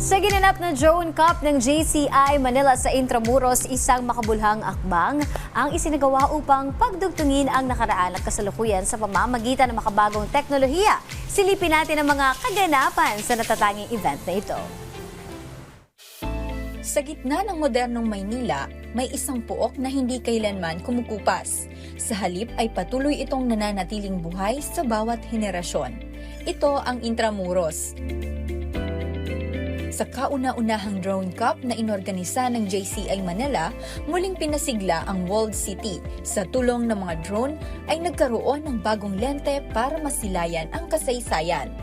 Sa ginanap na Drone Cup ng JCI Manila sa Intramuros, isang makabuluhang akbang ang isinagawa upang pagdugtungin ang nakaraan at kasalukuyan sa pamamagitan ng makabagong teknolohiya. Silipin natin ang mga kaganapan sa natatanging event na ito. Sa gitna ng modernong Maynila, may isang puok na hindi kailanman kumukupas. Sa halip ay patuloy itong nananatiling buhay sa bawat henerasyon. Ito ang Intramuros. Sa kauna-unahang Drone Cup na inorganisa ng JCI Manila, muling pinasigla ang Walled City. Sa tulong ng mga drone ay nagkaroon ng bagong lente para masilayan ang kasaysayan.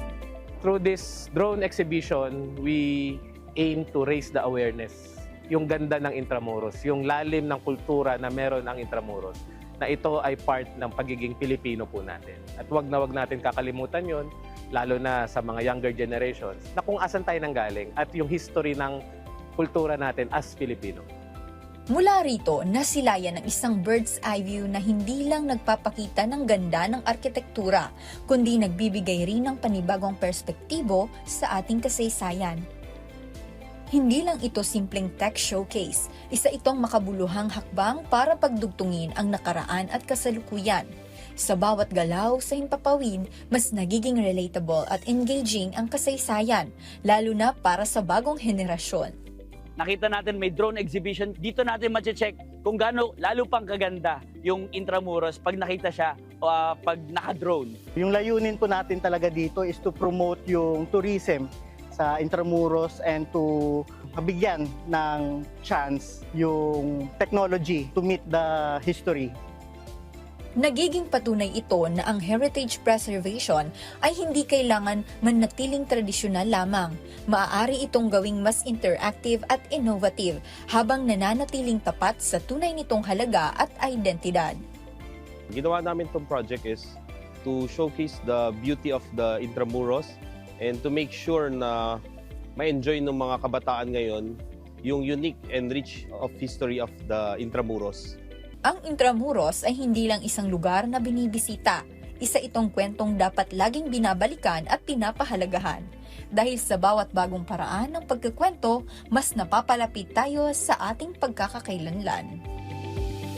Through this drone exhibition, we aim to raise the awareness. Yung ganda ng Intramuros, yung lalim ng kultura na meron ang Intramuros, na ito ay part ng pagiging Pilipino po natin. At wag natin kakalimutan yon, lalo na sa mga younger generations, na kung asan tayo nanggaling at yung history ng kultura natin as Pilipino. Mula rito, nasilayan ng isang bird's eye view na hindi lang nagpapakita ng ganda ng arkitektura, kundi nagbibigay rin ng panibagong perspektibo sa ating kasaysayan. Hindi lang ito simpleng tech showcase, isa itong makabuluhang hakbang para pagdugtungin ang nakaraan at kasalukuyan. Sa bawat galaw sa himpapawid, mas nagiging relatable at engaging ang kasaysayan, lalo na para sa bagong henerasyon. Nakita natin may drone exhibition, dito natin ma-check kung gaano lalo pang kaganda yung Intramuros pag nakita siya pag naka-drone. Yung layunin po natin talaga dito is to promote yung tourism sa Intramuros and to mabigyan ng chance yung technology to meet the history. Nagiging patunay ito na ang heritage preservation ay hindi kailangan manatiling tradisyonal lamang. Maaari itong gawing mas interactive at innovative habang nananatiling tapat sa tunay nitong halaga at identidad. Ginawa namin itong project is to showcase the beauty of the Intramuros and to make sure na ma-enjoy ng mga kabataan ngayon yung unique and rich of history of the Intramuros. Ang Intramuros ay hindi lang isang lugar na binibisita. Isa itong kwentong dapat laging binabalikan at pinapahalagahan. Dahil sa bawat bagong paraan ng pagkukwento, mas napapalapit tayo sa ating pagkakakailanlan.